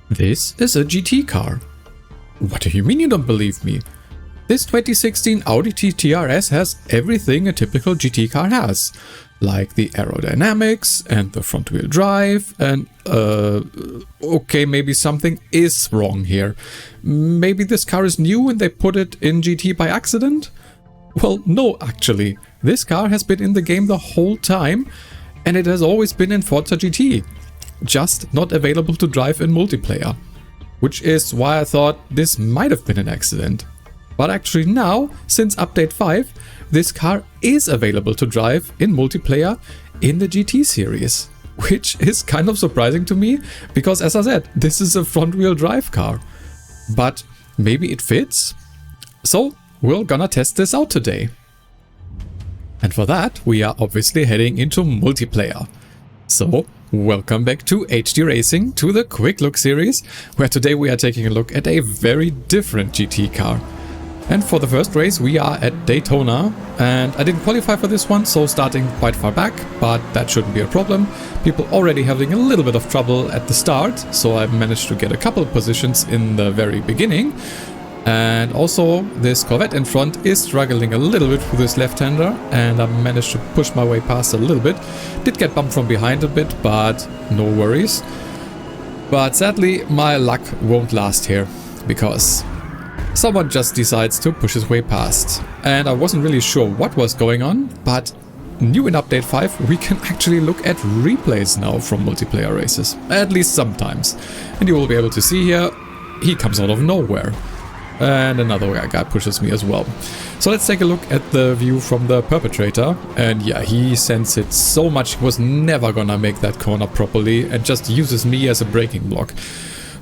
This is a GT car. What do you mean you don't believe me? This 2016 Audi TT has everything a typical GT car has, like the aerodynamics and the front wheel drive and okay, maybe something is wrong here. Maybe this car is new and they put it in GT by accident? Well, no, actually. This car has been in the game the whole time and it has always been in Forza GT, just not available to drive in multiplayer. Which is why I thought this might have been an accident. But actually now, since update 5, this car is available to drive in multiplayer in the GT series. Which is kind of surprising to me, because as I said, this is a front-wheel drive car. But maybe it fits? So, we're gonna test this out today. And for that, we are obviously heading into multiplayer. So, welcome back to HD Racing, to the Quick Look series, where today we are taking a look at a very different GT car. And for the first race we are at Daytona, and I didn't qualify for this one, so starting quite far back, but that shouldn't be a problem. People already having a little bit of trouble at the start, so I managed to get a couple of positions in the very beginning. And also this Corvette in front is struggling a little bit with this left-hander, and I managed to push my way past a little bit. Did get bumped from behind a bit, but no worries. But sadly my luck won't last here, because someone just decides to push his way past. And I wasn't really sure what was going on, but new in update 5 we can actually look at replays now from multiplayer races, at least sometimes. And you will be able to see here, he comes out of nowhere. And another guy pushes me as well. So let's take a look at the view from the perpetrator. And yeah, he sends it so much, he was never gonna make that corner properly and just uses me as a braking block,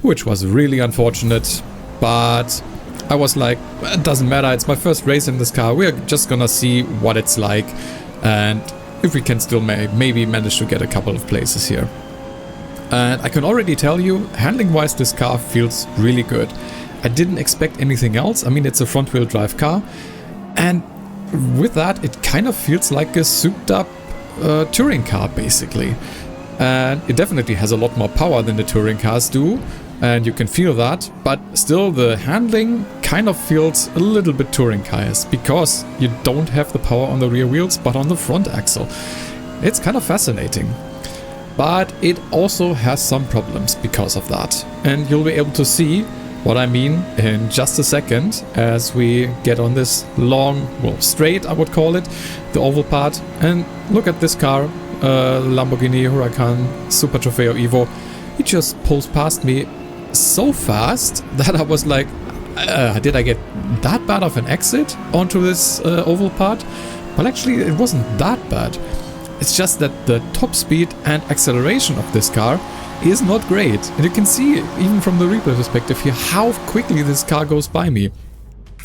which was really unfortunate. But I was like, it doesn't matter, it's my first race in this car, we're just gonna see what it's like and if we can still maybe manage to get a couple of places here. And I can already tell you, handling wise this car feels really good. I didn't expect anything else. I mean, it's a front wheel drive car, and with that it kind of feels like a souped up touring car basically. And it definitely has a lot more power than the touring cars do, and you can feel that, but still the handling kind of feels a little bit touring car-esque, because you don't have the power on the rear wheels but on the front axle. It's kind of fascinating. But it also has some problems because of that, and you'll be able to see what I mean in just a second as we get on this long, well, straight I would call it, the oval part. And look at this car, Lamborghini Huracan Super Trofeo Evo. He just pulls past me so fast that I was like, did I get that bad of an exit onto this oval part? Well, actually it wasn't that bad. It's just that the top speed and acceleration of this car is not great. And you can see even from the replay perspective here how quickly this car goes by me.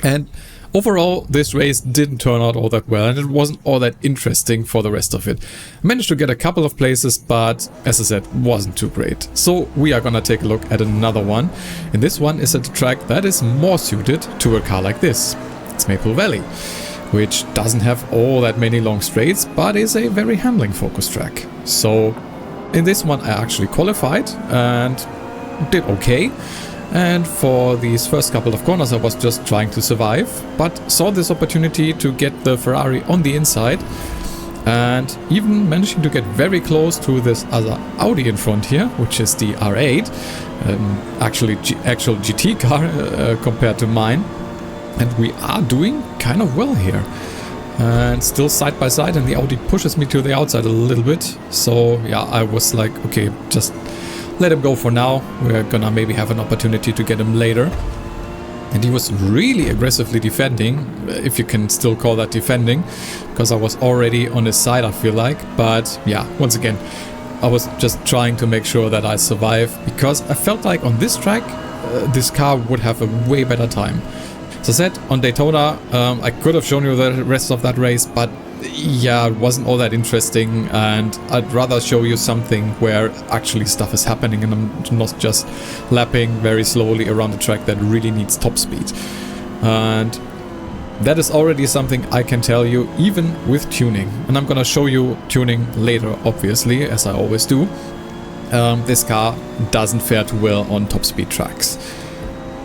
And overall this race didn't turn out all that well, and it wasn't all that interesting for the rest of it. I managed to get a couple of places, but as I said, wasn't too great. So we are gonna take a look at another one, and this one is at a track that is more suited to a car like this. It's Maple Valley, which doesn't have all that many long straights, but is a very handling focused track. So in this one I actually qualified and did okay. And for these first couple of corners I was just trying to survive, but saw this opportunity to get the Ferrari on the inside, and even managing to get very close to this other Audi in front here, which is the R8, actual GT car compared to mine. And we are doing kind of well here. And still side by side, and the Audi pushes me to the outside a little bit. So yeah, I was like, okay, just let him go for now. We're gonna maybe have an opportunity to get him later. And he was really aggressively defending, if you can still call that defending, because I was already on his side, I feel like. But yeah, once again, I was just trying to make sure that I survive, because I felt like on this track, this car would have a way better time. As I said, on Daytona, I could have shown you the rest of that race, but yeah, it wasn't all that interesting, and I'd rather show you something where actually stuff is happening and I'm not just lapping very slowly around the track that really needs top speed. And that is already something I can tell you, even with tuning. And I'm gonna show you tuning later, obviously, as I always do. this car doesn't fare too well on top speed tracks.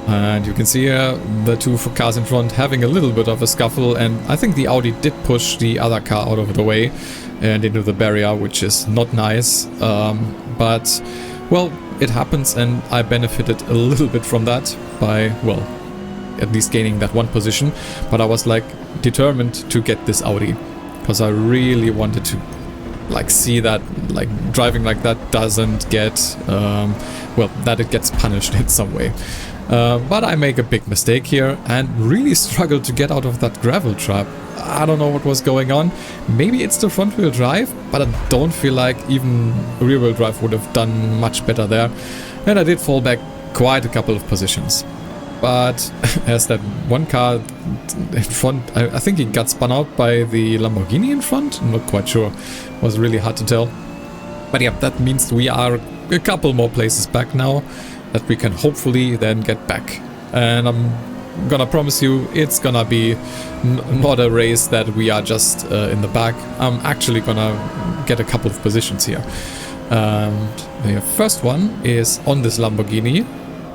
And you can see here the two cars in front having a little bit of a scuffle, and I think the Audi did push the other car out of the way and into the barrier, which is not nice. But, well, it happens, and I benefited a little bit from that by, well, at least gaining that one position. But I was, like, determined to get this Audi, because I really wanted to, like, see that, like, driving like that doesn't get, well, that it gets punished in some way. But I make a big mistake here and really struggled to get out of that gravel trap. I don't know what was going on. Maybe it's the front wheel drive, but I don't feel like even rear wheel drive would have done much better there. And I did fall back quite a couple of positions. But as that one car in front, I think he got spun out by the Lamborghini in front. I'm not quite sure. It was really hard to tell. But yeah, that means we are a couple more places back now that we can hopefully then get back. And I'm gonna promise you it's gonna be not a race that we are just in the back. I'm actually gonna get a couple of positions here. And the first one is on this Lamborghini,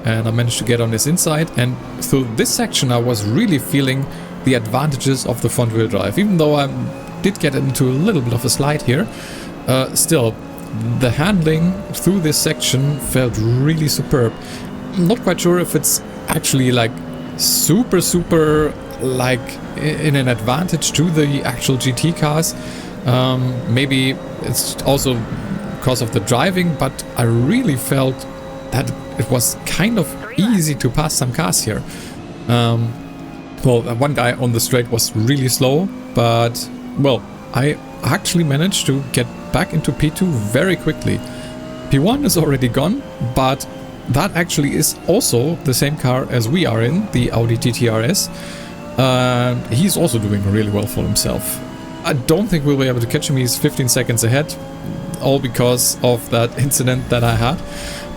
and I managed to get on this inside, and through this section I was really feeling the advantages of the front wheel drive. Even though I did get into a little bit of a slide here, still the handling through this section felt really superb. I'm not quite sure if it's actually like super like in an advantage to the actual GT cars. Maybe it's also because of the driving, but I really felt that it was kind of easy to pass some cars here. Well, one guy on the straight was really slow, but well, I actually managed to get back into P2 very quickly. P1 is already gone, but that actually is also the same car as we are in, the Audi TT RS. He's also doing really well for himself. I don't think we'll be able to catch him. He's 15 seconds ahead, all because of that incident that I had.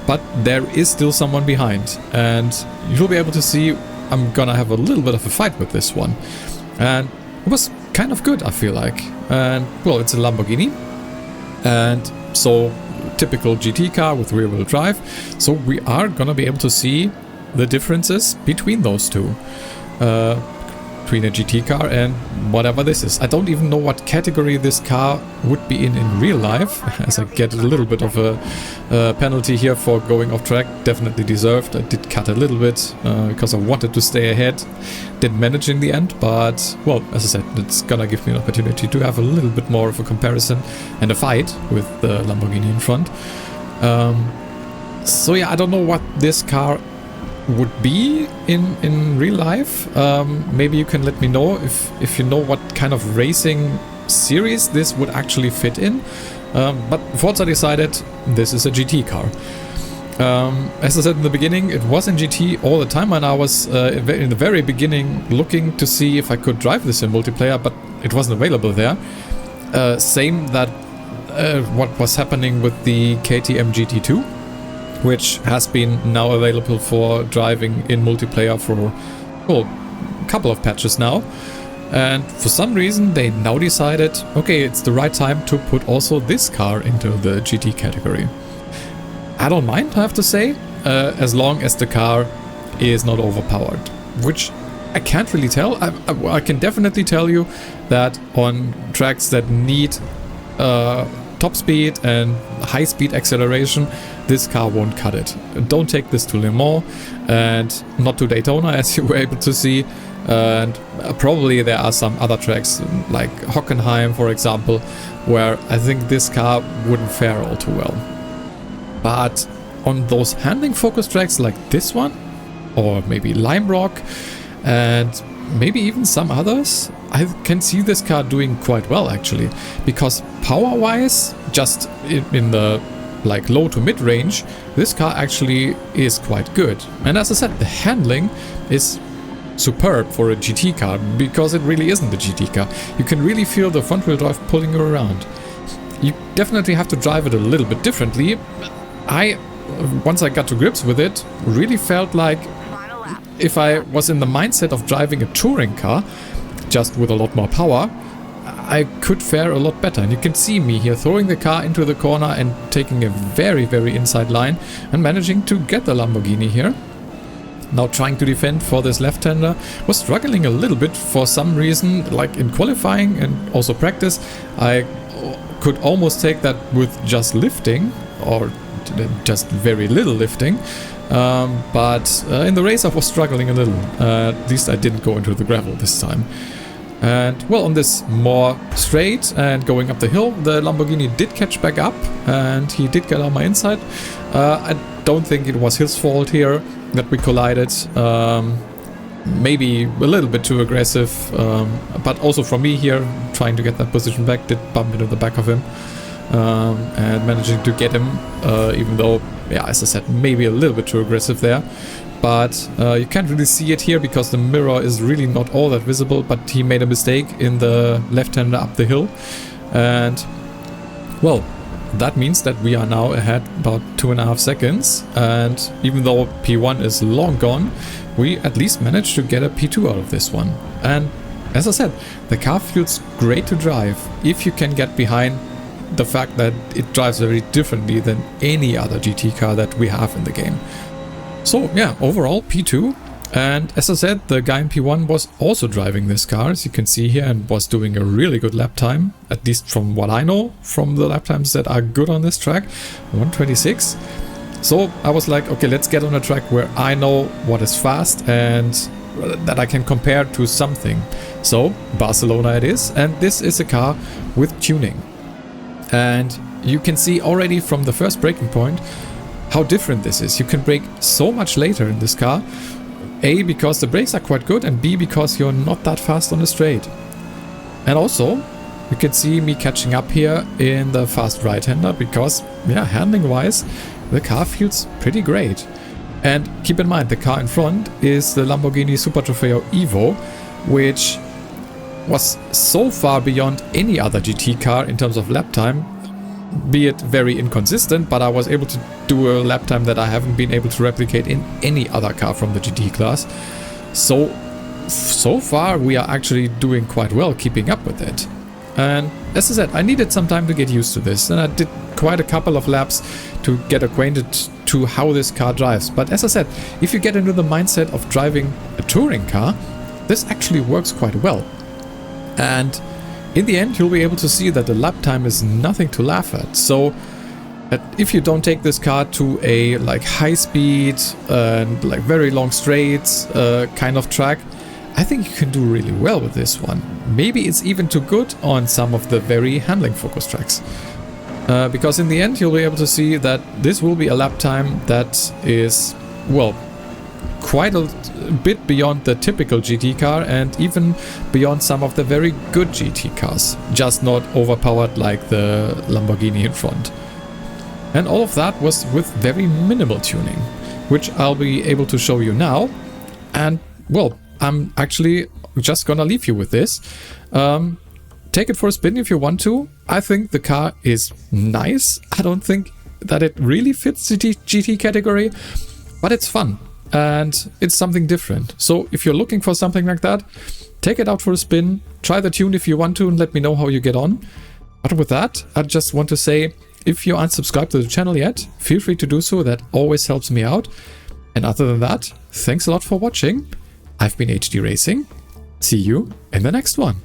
But there is still someone behind, and you'll be able to see I'm gonna have a little bit of a fight with this one. And it was kind of good, I feel like. And well, it's a Lamborghini, and so typical GT car with rear wheel drive, so we are gonna be able to see the differences between those two, between a GT car and whatever this is. I don't even know what category this car would be in real life, as I get a little bit of a penalty here for going off track. Definitely deserved. I did cut a little bit because I wanted to stay ahead. Didn't manage in the end, but well, as I said, it's gonna give me an opportunity to have a little bit more of a comparison and a fight with the Lamborghini in front. So yeah, I don't know what this car would be in real life. Maybe you can let me know if you know what kind of racing series this would actually fit in. But Forza decided this is a GT car. As I said in the beginning, it was in GT all the time, and I was in the very beginning looking to see if I could drive this in multiplayer, but it wasn't available there. Same that what was happening with the KTM GT2, which has been now available for driving in multiplayer for, well, a couple of patches now. And for some reason they now decided, okay, it's the right time to put also this car into the GT category. I don't mind, I have to say, as long as the car is not overpowered, which I can't really tell. I can definitely tell you that on tracks that need top speed and high speed acceleration, this car won't cut it. Don't take this to Le Mans and not to Daytona, as you were able to see. And probably there are some other tracks like Hockenheim, for example, where I think this car wouldn't fare all too well. But on those handling focus tracks like this one, or maybe Lime Rock, and maybe even some others, I can see this car doing quite well actually, because power wise, just in the like low to mid range, this car actually is quite good. And as I said, the handling is superb for a GT car, because it really isn't a GT car. You can really feel the front wheel drive pulling you around. You definitely have to drive it a little bit differently. Once I got to grips with it, really felt like if I was in the mindset of driving a touring car, just with a lot more power, I could fare a lot better. And you can see me here throwing the car into the corner and taking a very, very inside line and managing to get the Lamborghini here. Now trying to defend for this left-hander, was struggling a little bit for some reason, like in qualifying and also practice. I could almost take that with just lifting, or just very little lifting. But in the race I was struggling a little. At least I didn't go into the gravel this time. And well, on this more straight and going up the hill, the Lamborghini did catch back up and he did get on my inside. I don't think it was his fault here that we collided. Maybe a little bit too aggressive, but also from me here, trying to get that position back, did bump into the back of him. And managing to get him, even though, yeah, as I said, maybe a little bit too aggressive there. But you can't really see it here because the mirror is really not all that visible, but he made a mistake in the left-hander up the hill. And, well, that means that we are now ahead about 2.5 seconds. And even though P1 is long gone, we at least managed to get a P2 out of this one. And as I said, the car feels great to drive if you can get behind the fact that it drives very differently than any other GT car that we have in the game. So yeah, overall P2. And as I said, the guy in P1 was also driving this car, as you can see here, and was doing a really good lap time, at least from what I know from the lap times that are good on this track, 1:26. So I was like, okay, let's get on a track where I know what is fast and that I can compare to something. So Barcelona it is, and this is a car with tuning. And you can see already from the first braking point how different this is. You can brake so much later in this car. A, because the brakes are quite good, and B, because you're not that fast on the straight. And also, you can see me catching up here in the fast right-hander because, yeah, handling-wise, the car feels pretty great. And keep in mind, the car in front is the Lamborghini Super Trofeo Evo, which was so far beyond any other GT car in terms of lap time, be it very inconsistent, but I was able to do a lap time that I haven't been able to replicate in any other car from the GT class. So far we are actually doing quite well keeping up with it. And as I said, I needed some time to get used to this, and I did quite a couple of laps to get acquainted to how this car drives. But as I said, if you get into the mindset of driving a touring car, this actually works quite well. And in the end, you'll be able to see that the lap time is nothing to laugh at. So if you don't take this car to a like high speed and like very long straights kind of track, I think you can do really well with this one. Maybe it's even too good on some of the very handling focus tracks. Because in the end, you'll be able to see that this will be a lap time that is, well, quite a bit beyond the typical GT car and even beyond some of the very good GT cars, just not overpowered like the Lamborghini in front. And all of that was with very minimal tuning, which I'll be able to show you now. And well, I'm actually just gonna leave you with this. Take it for a spin if you want to. I think the car is nice. I don't think that it really fits the GT category, but it's fun. And it's something different. So if you're looking for something like that, take it out for a spin, try the tune if you want to, and let me know how you get on. But with that, I just want to say, if you aren't subscribed to the channel yet, feel free to do so. That always helps me out. And other than that, thanks a lot for watching. I've been HD Racing. See you in the next one.